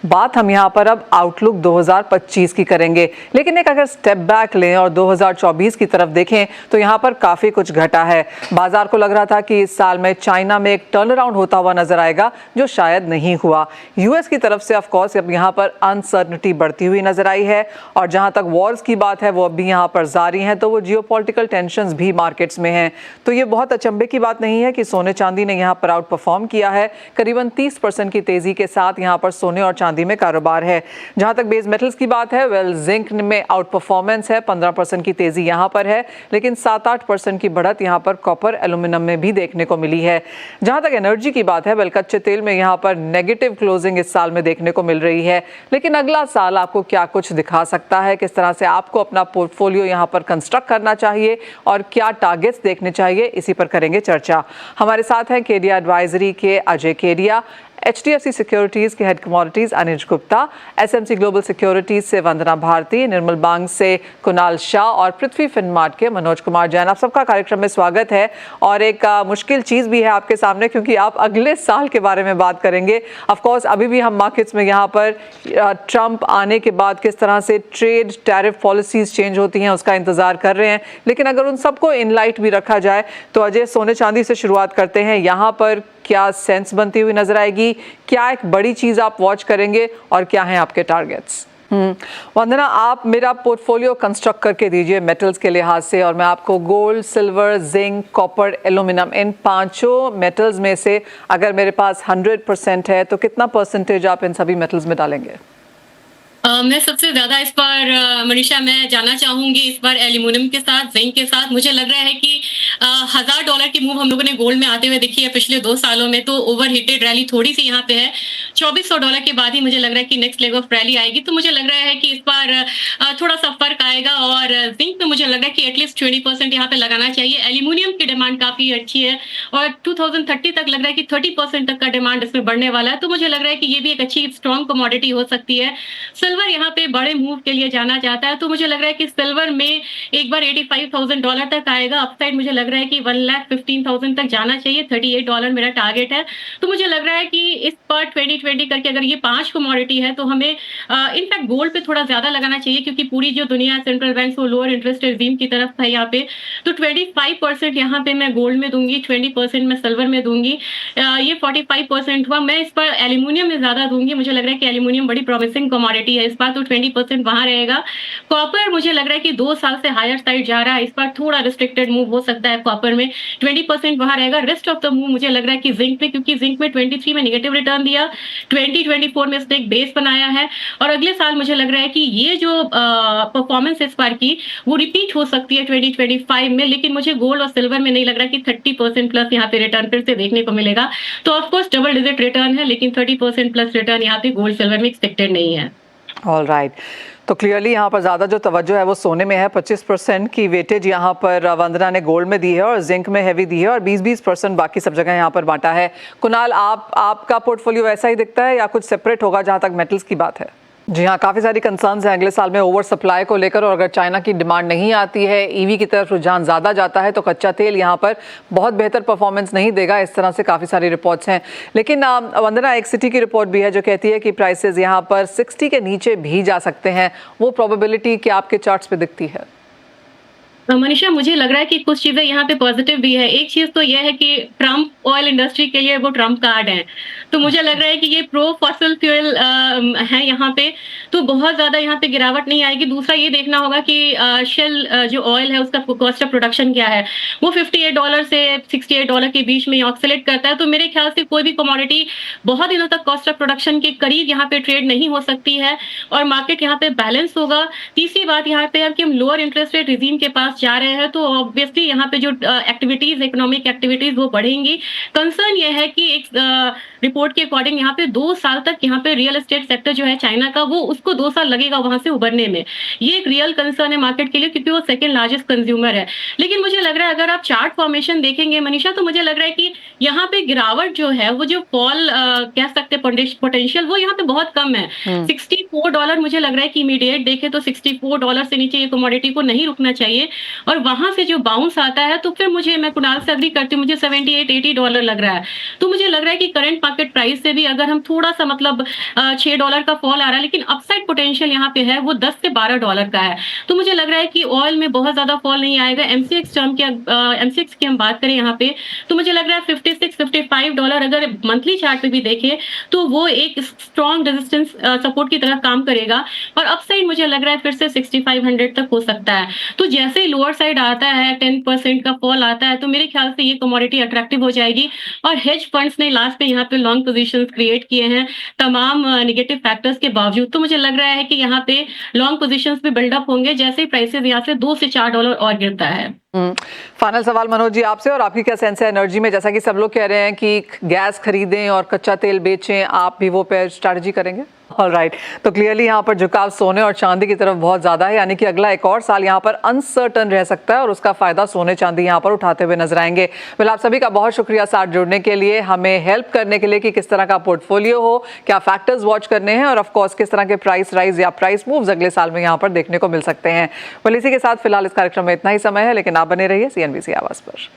बात हम यहाँ पर अब आउटलुक 2025 की करेंगे, लेकिन एक अगर स्टेप बैक लें और 2024 की तरफ देखें तो यहाँ पर काफ़ी कुछ घटा है। बाजार को लग रहा था कि इस साल में चाइना में एक टर्न अराउंड होता हुआ नजर आएगा, जो शायद नहीं हुआ। यूएस की तरफ से ऑफ कोर्स अब यहाँ पर अनसर्टनिटी बढ़ती हुई नजर आई है, और जहाँ तक वॉर्स की बात है वो अब भी यहाँ पर जारी हैं, तो वो जियोपॉलिटिकल टेंशंस भी मार्केट्स में हैं। तो ये बहुत अचंभे की बात नहीं है कि सोने चांदी ने यहाँ पर आउट परफॉर्म किया है। करीबन 30% की तेजी के साथ यहाँ पर सोने और चांदी में कारोबार है। जहां तक बेस मेटल्स की बात है, वेल जिंक में आउट परफॉर्मेंस है, 15% की तेजी यहां पर है, लेकिन 7-8% की बढ़त यहां पर कॉपर एल्यूमिनियम में भी देखने को मिली है। जहां तक एनर्जी की बात है, वेल कच्चे तेल में यहां पर नेगेटिव क्लोजिंग इस साल में देखने को मिल रही है, लेकिन अगला साल आपको क्या कुछ दिखा सकता है, किस तरह से आपको अपना पोर्टफोलियो यहां पर कंस्ट्रक्ट करना चाहिए और क्या टारगेट्स देखने चाहिए, इसी पर करेंगे चर्चा। हमारे साथ हैं केडिया एडवाइजरी के अजय केडिया, HDFC सिक्योरिटीज के head commodities Anij Gupta, SMC global securities से वंदना भारती, निर्मल बांग से कुणाल शाह और पृथ्वी फिनमार्ट के मनोज कुमार जैन। आप सबका कार्यक्रम में स्वागत है। और एक मुश्किल चीज़ भी है आपके सामने, क्योंकि आप अगले साल के बारे में बात करेंगे। ऑफ कोर्स अभी भी हम मार्केट्स में यहाँ पर ट्रंप आने के बाद किस तरह से ट्रेड टैरिफ पॉलिसीज चेंज होती हैं उसका इंतजार कर रहे हैं, लेकिन अगर उन सबको इन लाइट भी रखा जाए तो अजय, सोने चांदी से शुरुआत करते हैं। यहाँ पर क्या सेंस बनती हुई नजर आएगी, क्या एक बड़ी चीज आप वॉच करेंगे और क्या हैं आपके टारगेट्स? वंदना, आप मेरा पोर्टफोलियो कंस्ट्रक्ट करके दीजिए मेटल्स के लिहाज से, और मैं आपको gold, silver, zinc, copper, aluminium, इन पांचों मेटल्स में से अगर मेरे पास 100% है तो कितना परसेंटेज आप इन सभी मेटल्स में डालेंगे? मैं सबसे ज़्यादा इस बार मनीषा मैं जाना चाहूँगी इस बार एल्यूमिनियम के साथ, जिंक के साथ। मुझे लग रहा है कि $1000 की मूव हम लोगों ने गोल्ड में आते हुए देखी है पिछले 2 सालों में, तो ओवरहीटेड रैली थोड़ी सी यहाँ पे है। $2400 के बाद ही मुझे लग रहा है कि नेक्स्ट लेग ऑफ रैली आएगी, तो मुझे लग रहा है कि इस बार थोड़ा सा फर्क आएगा। और जिंक में मुझे लग रहा है कि एटलीस्ट 20% यहाँ पे लगाना चाहिए। एल्यूमिनियम की डिमांड काफ़ी अच्छी है और 2030 तक लग रहा है कि 30% तक का डिमांड इसमें बढ़ने वाला है, तो मुझे लग रहा है कि ये भी एक अच्छी स्ट्रॉन्ग कमोडिटी हो सकती है। सिल्वर यहाँ पे बड़े मूव के लिए जाना चाहता है, तो मुझे लग रहा है कि सिल्वर में एक बार $85,000 तक आएगा। अपसाइड मुझे लग रहा है कि 1,15,000 तक जाना चाहिए। $38 मेरा टारगेट है। तो मुझे लग रहा है कि इस पर 2020 करके अगर ये 5 कमोडिटी है तो हमें इनफैक्ट गोल्ड पे थोड़ा ज्यादा लगाना चाहिए, क्योंकि पूरी जो दुनिया सेंट्रल बैंक को लोअर इंटरेस्ट रेजिम की तरफ था यहाँ पे, तो 25% यहाँ पे मैं गोल्ड में दूंगी, 20% मैं सिल्वर में दूंगी। ये 45% हुआ। मैं इस पर एल्यूमिनियम में ज्यादा दूंगी। मुझे लग रहा है कि एल्यूमिनियम बड़ी प्रॉमिसिंग कमोडिटी है इस बार, तो 20% वहां रहेगा। कॉपर मुझे लग रहा है कि 2 साल से हायर साइड जा रहा है, इस बार थोड़ा रिस्ट्रिक्टेड मूव हो सकता है कॉपर में, 20% वहां रहेगा। रेस्ट ऑफ द मूव मुझे लग रहा है कि जिंक में, क्योंकि जिंक में 23 में नेगेटिव रिटर्न दिया, 2024 में इसने एक बेस बनाया है, और अगले साल मुझे लग रहा है कि ये जो परफॉर्मेंस इस बार की वो रिपीट हो सकती है 2025 में। लेकिन मुझे गोल्ड और सिल्वर में नहीं लग रहा कि 30% प्लस यहाँ पे रिटर्न फिर से देखने को मिलेगा। तो ऑफकोर्स डबल डिजिट रिटर्न है, लेकिन 30% प्लस रिटर्न यहाँ पे गोल्ड सिल्वर में एक्सपेक्टेड नहीं है। ऑल राइट, तो क्लियरली यहाँ पर ज़्यादा जो तवज्जो है वो सोने में है। 25% की वेटेज यहाँ पर वंदना ने गोल्ड में दी है और जिंक में हैवी दी है, और 20% बाकी सब जगह यहाँ पर बांटा है। कुणाल, आपका पोर्टफोलियो ऐसा ही दिखता है या कुछ सेपरेट होगा जहाँ तक मेटल्स की बात है? जी हाँ, काफ़ी सारी कंसर्न्स हैं अगले साल में ओवर सप्लाई को लेकर, और अगर चाइना की डिमांड नहीं आती है, ईवी की तरफ रुझान ज़्यादा जाता है, तो कच्चा तेल यहाँ पर बहुत बेहतर परफॉर्मेंस नहीं देगा। इस तरह से काफ़ी सारी रिपोर्ट्स हैं। लेकिन वंदना, एक सिटी की रिपोर्ट भी है जो कहती है कि प्राइसेस यहाँ पर 60 के नीचे भी जा सकते हैं। वो प्रोबेबिलिटी क्या आपके चार्ट्स पे दिखती है? मनीषा, मुझे लग रहा है कि कुछ चीजें यहाँ पे पॉजिटिव भी है। एक चीज तो यह है कि ट्रम्प ऑयल इंडस्ट्री के लिए वो ट्रम्प कार्ड है, तो मुझे लग रहा है कि ये प्रो फॉसिल फ्यूल है यहाँ पे, तो बहुत ज्यादा यहाँ पे गिरावट नहीं आएगी। दूसरा ये देखना होगा कि शेल जो ऑयल है उसका कॉस्ट ऑफ प्रोडक्शन क्या है। वो $58 से $68 के बीच में ऑक्सिलेट करता है, तो मेरे ख्याल से कोई भी कमोडिटी बहुत दिनों तक कॉस्ट ऑफ प्रोडक्शन के करीब यहाँ पे ट्रेड नहीं हो सकती है, और मार्केट यहाँ पे बैलेंस होगा। तीसरी बात यहाँ पे है कि हम लोअर इंटरेस्ट रेट रिजीम के पास जा रहे हैं, तो ऑब्वियसली यहाँ पे जो एक्टिविटीज, इकोनॉमिक एक्टिविटीज वो बढ़ेंगी। कंसर्न ये है कि एक रिपोर्ट के अकॉर्डिंग यहाँ पे 2 साल तक यहाँ पे रियल एस्टेट सेक्टर जो है चाइना का, वो उसको 2 साल लगेगा वहां से उभरने में। ये एक रियल कंसर्न है मार्केट के लिए, क्योंकि वो सेकंड लार्जेस्ट कंज्यूमर है। लेकिन मुझे लग रहा है अगर आप चार्ट फॉर्मेशन देखेंगे मनीषा, तो मुझे लग रहा है कि यहाँ पे गिरावट जो है, वो जो फॉल कह सकते हैं पोटेंशियल, वो यहाँ पे बहुत कम है। $64 मुझे लग रहा है कि इमीडिएट देखे तो $64 से नीचे ये कमोडिटी को नहीं रुकना चाहिए, और वहां से जो बाउंस आता है तो फिर मैं कुणाल से अग्री करती हूँ, मुझे $78-80 लग रहा है। तो मुझे लग रहा है कि करंट मार्केट प्राइस से भी अगर हम थोड़ा सा मतलब 6 $6 का फॉल आ रहा है, लेकिन अपसाइड पोटेंशियल यहाँ पे है वो $10 से $12 का है। तो मुझे लग रहा है कि ऑयल में बहुत ज्यादा फॉल नहीं आएगा। एमसीएक्स की हम बात करें यहाँ पे, तो मुझे लग रहा है $56-55 अगर मंथली चार्ट पे भी देखें तो वो एक स्ट्रॉन्ग रेजिस्टेंस सपोर्ट की तरह काम करेगा, और अपसाइड मुझे लग रहा है फिर से 6500 तक हो सकता है। तो जैसे ही लोअर साइड आता है, 10% का फॉल आता है, तो मेरे ख्याल से ये कमोडिटी अट्रैक्टिव हो जाएगी। और हेज फंड्स ने लास्ट पे यहाँ पे लॉन्ग पोजीशंस क्रिएट किए हैं तमाम नेगेटिव फैक्टर्स के बावजूद। तो मुझे लग रहा है कि यहाँ पे लॉन्ग पोजीशंस भी बिल्डअप होंगे जैसे ही प्राइसेस यहाँ से $2 से $4 और गिरता है। फाइनल सवाल मनोज जी आपसे, और आपकी क्या सेंस है एनर्जी में? जैसा कि सब लोग कह रहे हैं कि गैस खरीदें और कच्चा तेल बेचें, आप भी वो पे स्ट्रैटेजी करेंगे? ऑलराइट, तो क्लियरली यहाँ पर झुकाव सोने और चांदी की तरफ बहुत ज्यादा है, यानी कि अगला एक और साल यहाँ पर अनसर्टन रह सकता है और उसका फायदा सोने चांदी यहाँ पर उठाते हुए नजर आएंगे। वेल, आप सभी का बहुत शुक्रिया साथ जुड़ने के लिए, हमें हेल्प करने के लिए कि किस तरह का पोर्टफोलियो हो, क्या फैक्टर्स वॉच करने हैं, और ऑफकोर्स किस तरह के प्राइस राइज या प्राइस मूव्स अगले साल में यहाँ पर देखने को मिल सकते हैं। वेल, इसी के साथ फिलहाल इस कार्यक्रम में इतना ही समय है, लेकिन आप बने रहिए CNBC आवाज पर।